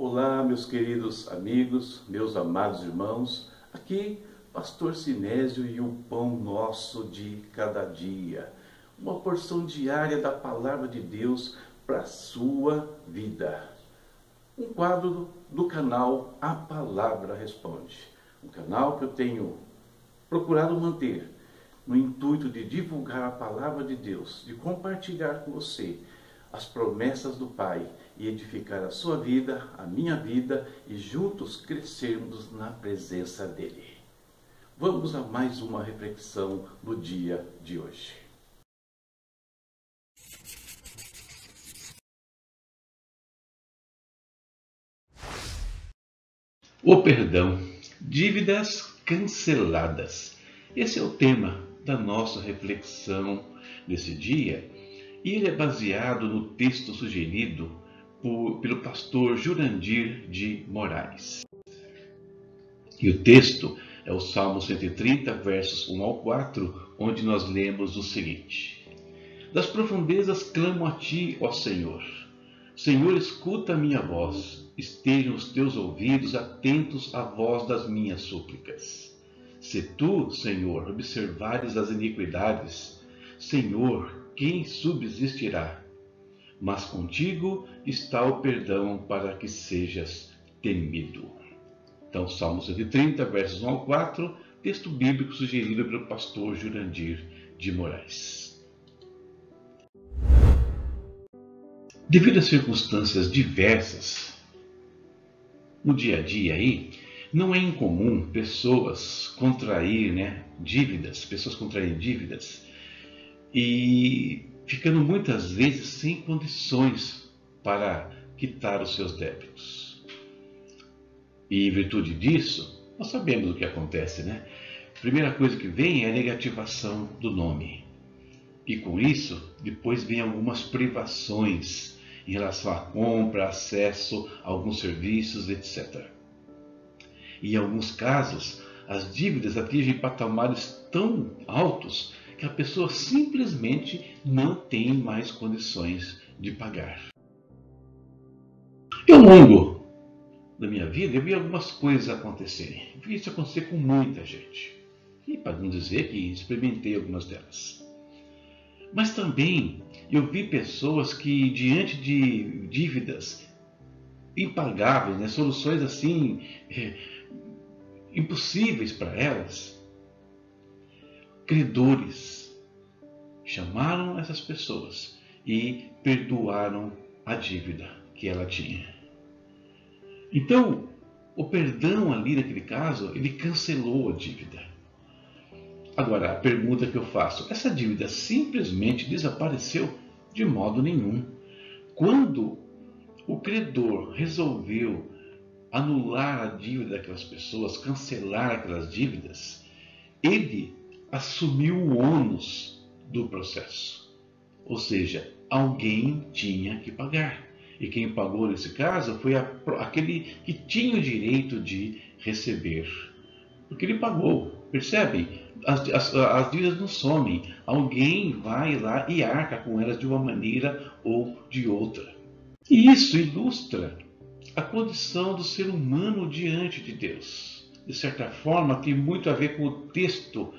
Olá, meus queridos amigos, meus amados irmãos, aqui Pastor Sinésio e o pão nosso de cada dia, uma porção diária da Palavra de Deus para a sua vida. Um quadro do canal A Palavra Responde, um canal que eu tenho procurado manter no intuito de divulgar a Palavra de Deus, de compartilhar com você as promessas do Pai e edificar a sua vida, a minha vida e juntos crescermos na presença dEle. Vamos a mais uma reflexão do dia de hoje. O perdão, dívidas canceladas. Esse é o tema da nossa reflexão desse dia. E ele é baseado no texto sugerido pelo pastor Jurandir de Moraes. E o texto é o Salmo 130, versos 1 ao 4, onde nós lemos o seguinte: Das profundezas clamo a ti, ó Senhor. Senhor, escuta a minha voz. Estejam os teus ouvidos atentos à voz das minhas súplicas. Se tu, Senhor, observares as iniquidades, Senhor, quem subsistirá? Mas contigo está o perdão para que sejas temido. Então, Salmo 130, versos 1 ao 4, texto bíblico sugerido pelo pastor Jurandir de Moraes. Devido a circunstâncias diversas, no dia a dia aí, não é incomum pessoas contraírem dívidas e ficando muitas vezes sem condições para quitar os seus débitos. E em virtude disso, nós sabemos o que acontece, né? A primeira coisa que vem é a negativação do nome. E com isso, depois vem algumas privações em relação à compra, acesso a alguns serviços, etc. E em alguns casos, as dívidas atingem patamares tão altos que a pessoa simplesmente não tem mais condições de pagar. E ao longo da minha vida, eu vi algumas coisas acontecerem. Vi isso acontecer com muita gente. E para não dizer que experimentei algumas delas. Mas também eu vi pessoas que, diante de dívidas impagáveis, soluções assim impossíveis para elas, credores chamaram essas pessoas e perdoaram a dívida que ela tinha. Então, o perdão ali naquele caso, ele cancelou a dívida. Agora, a pergunta que eu faço, essa dívida simplesmente desapareceu? De modo nenhum. Quando o credor resolveu anular a dívida daquelas pessoas, cancelar aquelas dívidas, ele assumiu o ônus do processo. Ou seja, alguém tinha que pagar. E quem pagou nesse caso foi aquele que tinha o direito de receber. Porque ele pagou. Percebem? As dívidas não somem. Alguém vai lá e arca com elas de uma maneira ou de outra. E isso ilustra a condição do ser humano diante de Deus. De certa forma, tem muito a ver com o texto,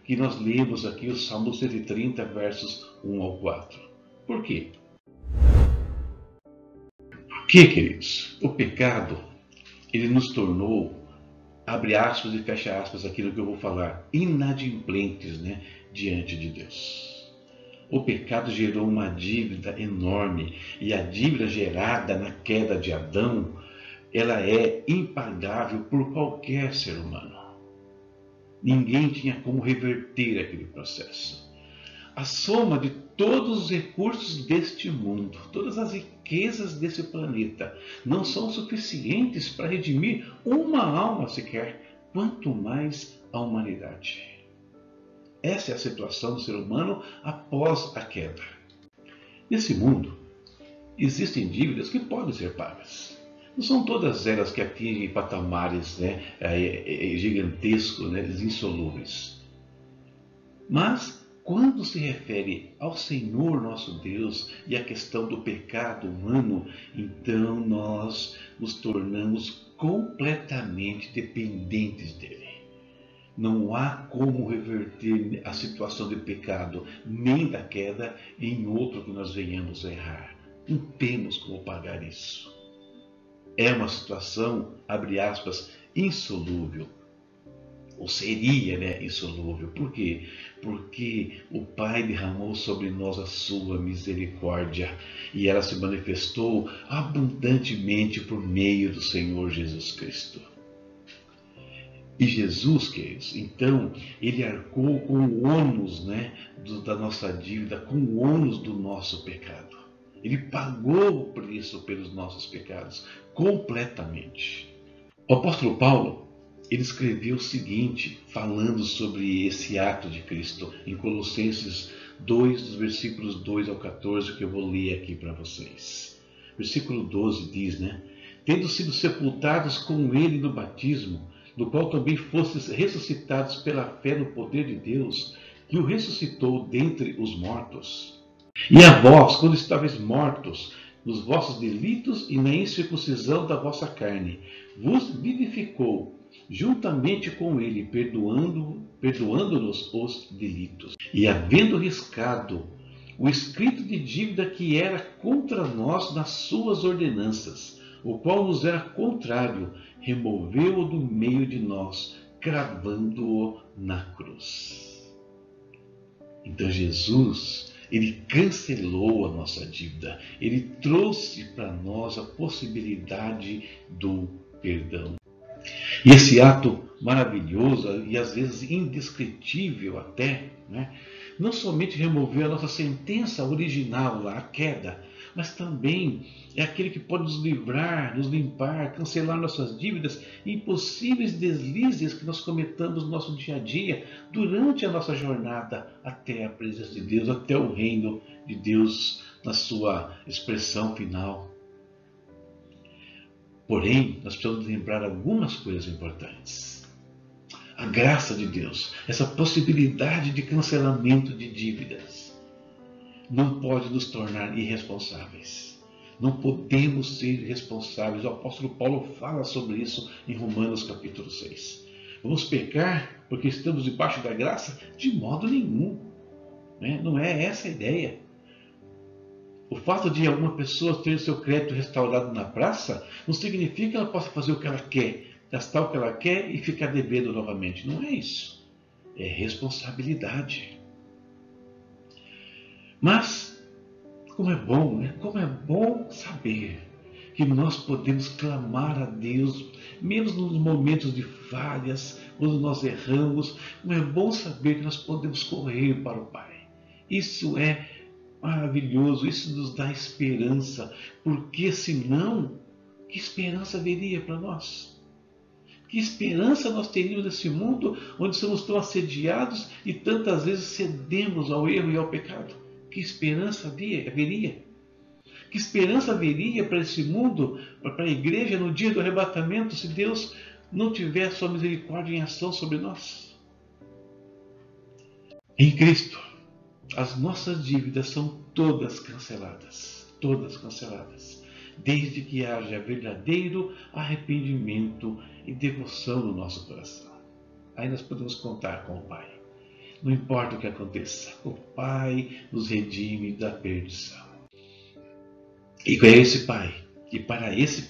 que nós lemos aqui, o Salmo 130, versos 1 ao 4. Por quê? Porque, queridos, o pecado, ele nos tornou, abre aspas e fecha aspas aquilo que eu vou falar, inadimplentes, diante de Deus. O pecado gerou uma dívida enorme, e a dívida gerada na queda de Adão, ela é impagável por qualquer ser humano. Ninguém tinha como reverter aquele processo. A soma de todos os recursos deste mundo, todas as riquezas desse planeta, não são suficientes para redimir uma alma sequer, quanto mais a humanidade. Essa é a situação do ser humano após a queda. Nesse mundo, existem dívidas que podem ser pagas. Não são todas elas que atingem patamares gigantescos, insolúveis. Mas quando se refere ao Senhor nosso Deus e à questão do pecado humano, então nós nos tornamos completamente dependentes dele. Não há como reverter a situação de pecado, nem da queda, em outro que nós venhamos a errar. Não temos como pagar isso. É uma situação, abre aspas, insolúvel. Ou seria, né, insolúvel. Por quê? Porque o Pai derramou sobre nós a sua misericórdia e ela se manifestou abundantemente por meio do Senhor Jesus Cristo. E Jesus, queridos, então, ele arcou com o ônus, né, da nossa dívida, com o ônus do nosso pecado. Ele pagou o preço pelos nossos pecados, completamente. O apóstolo Paulo, ele escreveu o seguinte, falando sobre esse ato de Cristo, em Colossenses 2, dos versículos 2 ao 14, que eu vou ler aqui para vocês. Versículo 12 diz, né? Tendo sido sepultados com ele no batismo, no qual também fostes ressuscitados pela fé no poder de Deus, que o ressuscitou dentre os mortos. E a vós, quando estáveis mortos nos vossos delitos e na incircuncisão da vossa carne, vos vivificou juntamente com ele, perdoando-nos os delitos. E havendo riscado o escrito de dívida que era contra nós nas suas ordenanças, o qual nos era contrário, removeu-o do meio de nós, cravando-o na cruz. Então Jesus, ele cancelou a nossa dívida, ele trouxe para nós a possibilidade do perdão. E esse ato maravilhoso e às vezes indescritível até, né, não somente removeu a nossa sentença original lá, a queda, mas também é aquele que pode nos livrar, nos limpar, cancelar nossas dívidas e impossíveis deslizes que nós cometamos no nosso dia a dia durante a nossa jornada até a presença de Deus, até o reino de Deus na sua expressão final. Porém, nós precisamos lembrar algumas coisas importantes. A graça de Deus, essa possibilidade de cancelamento de dívidas, não pode nos tornar irresponsáveis. Não podemos ser irresponsáveis. O apóstolo Paulo fala sobre isso em Romanos capítulo 6. Vamos pecar porque estamos debaixo da graça? De modo nenhum. Não é essa a ideia. O fato de alguma pessoa ter seu crédito restaurado na praça não significa que ela possa fazer o que ela quer, gastar o que ela quer e ficar devendo novamente. Não é isso. É responsabilidade. Mas, como é bom, né? Como é bom saber que nós podemos clamar a Deus, mesmo nos momentos de falhas, quando nós erramos. Como é bom saber que nós podemos correr para o Pai. Isso é maravilhoso, isso nos dá esperança, porque senão, que esperança haveria para nós? Que esperança nós teríamos nesse mundo onde somos tão assediados e tantas vezes cedemos ao erro e ao pecado? Que esperança haveria? Que esperança haveria para esse mundo, para a igreja no dia do arrebatamento, se Deus não tiver sua misericórdia em ação sobre nós? Em Cristo, as nossas dívidas são todas canceladas, desde que haja verdadeiro arrependimento e devoção no nosso coração. Aí nós podemos contar com o Pai. Não importa o que aconteça, o Pai nos redime da perdição. E com esse Pai, e para esse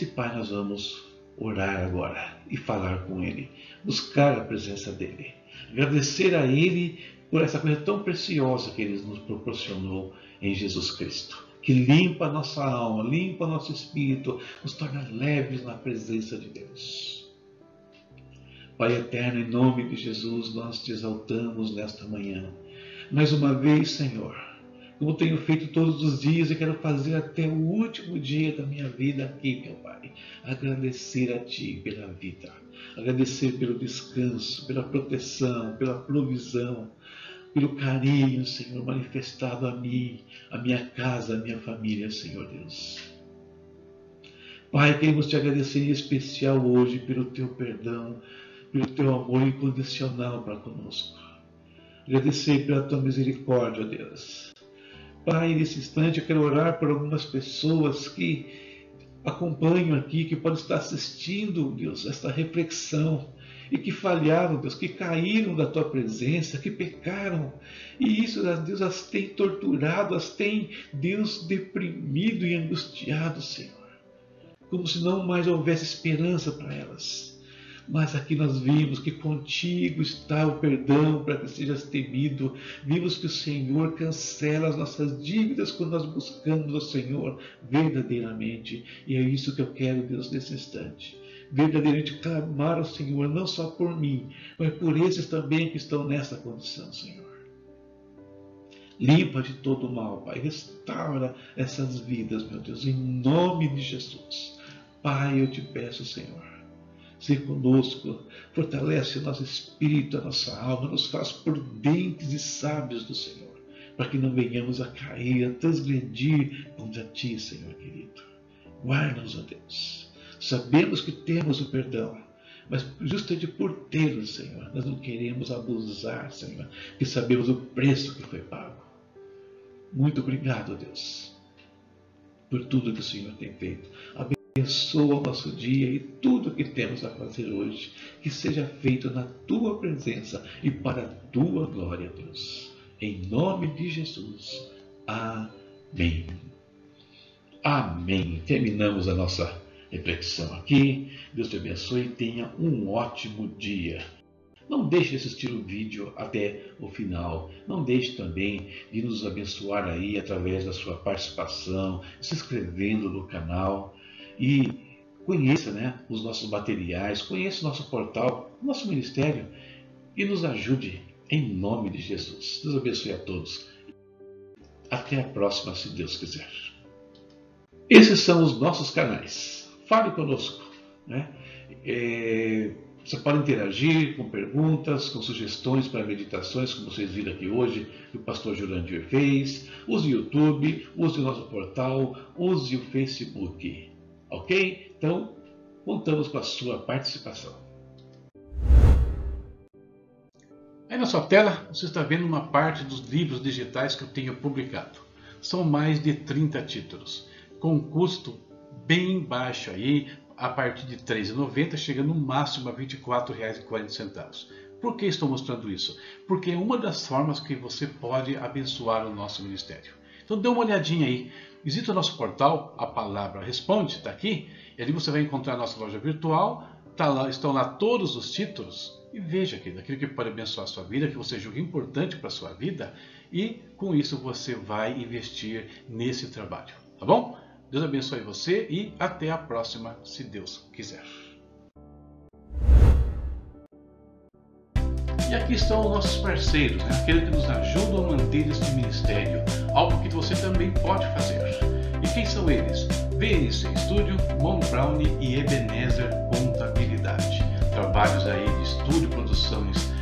Pai nós vamos orar agora e falar com Ele, buscar a presença dEle, agradecer a Ele por essa coisa tão preciosa que Ele nos proporcionou em Jesus Cristo, que limpa a nossa alma, limpa nosso espírito, nos torna leves na presença de Deus. Pai eterno, em nome de Jesus, nós te exaltamos nesta manhã. Mais uma vez, Senhor, como tenho feito todos os dias e quero fazer até o último dia da minha vida aqui, meu Pai, agradecer a Ti pela vida, agradecer pelo descanso, pela proteção, pela provisão, pelo carinho, Senhor, manifestado a mim, a minha casa, a minha família, Senhor Deus. Pai, queremos te agradecer em especial hoje pelo Teu perdão, pelo Teu amor incondicional para conosco. agradecer pela tua misericórdia, ó Deus. Pai, nesse instante eu quero orar por algumas pessoas que acompanham aqui, que podem estar assistindo, Deus, esta reflexão e que falharam, Deus, que caíram da tua presença, que pecaram. E isso, Deus, as tem torturado, as tem, Deus, deprimido e angustiado, Senhor. Como se não mais houvesse esperança para elas. Mas aqui nós vimos que contigo está o perdão para que sejas temido. Vimos que o Senhor cancela as nossas dívidas quando nós buscamos o Senhor verdadeiramente. E é isso que eu quero, Deus, nesse instante. Verdadeiramente clamar ao Senhor, não só por mim, mas por esses também que estão nessa condição, Senhor. Limpa de todo o mal, Pai. Restaura essas vidas, meu Deus, em nome de Jesus. Pai, eu te peço, Senhor, ser conosco, fortalece o nosso espírito, a nossa alma, nos faz prudentes e sábios do Senhor, para que não venhamos a cair, a transgredir contra Ti, Senhor querido. Guarda-nos, ó Deus. Sabemos que temos o perdão, mas justamente por tê-lo, Senhor, nós não queremos abusar, Senhor, porque sabemos o preço que foi pago. Muito obrigado, Deus, por tudo que o Senhor tem feito. Abençoa o nosso dia e tudo que temos a fazer hoje, que seja feito na Tua presença e para a Tua glória, Deus. Em nome de Jesus. Amém. Amém. Terminamos a nossa reflexão aqui. Deus te abençoe e tenha um ótimo dia. Não deixe de assistir o vídeo até o final. Não deixe também de nos abençoar aí através da sua participação, se inscrevendo no canal. E conheça, os nossos materiais, conheça o nosso portal, o nosso ministério e nos ajude em nome de Jesus. Deus abençoe a todos. Até a próxima, se Deus quiser. Esses são os nossos canais. Fale conosco. Você pode interagir com perguntas, com sugestões para meditações, como vocês viram aqui hoje, que o pastor Jurandir fez. Use o YouTube, use o nosso portal, use o Facebook. Ok? Então, contamos com a sua participação. Aí na sua tela, você está vendo uma parte dos livros digitais que eu tenho publicado. São mais de 30 títulos, com um custo bem baixo aí, a partir de R$ 3,90, chegando no máximo a R$ 24,40. Por que estou mostrando isso? Porque é uma das formas que você pode abençoar o nosso ministério. Então dê uma olhadinha aí. Visita o nosso portal, a palavra responde, está aqui. E ali você vai encontrar a nossa loja virtual. Estão lá todos os títulos. E veja aquilo que pode abençoar a sua vida, que você julga importante para a sua vida. E com isso você vai investir nesse trabalho. Tá bom? Deus abençoe você e até a próxima, se Deus quiser. E aqui estão os nossos parceiros, aqueles que nos ajudam a manter este ministério, algo que você também pode fazer. E quem são eles? VNC Studio, Mono Brown e Ebenezer Contabilidade. Trabalhos aí de estúdio, produções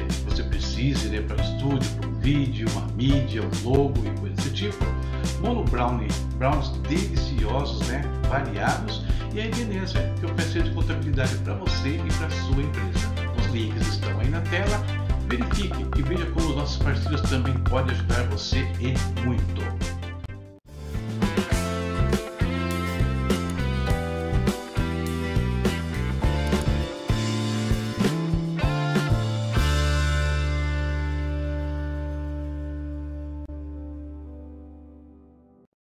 que você precise para o estúdio, para um vídeo, uma mídia, um logo e coisa desse tipo. Mono Browns deliciosos, variados, e a Ebenezer, que é o parceiro de contabilidade para você e para a sua empresa. Os links estão aí na tela. Verifique e veja como os nossos parceiros também podem ajudar você e muito.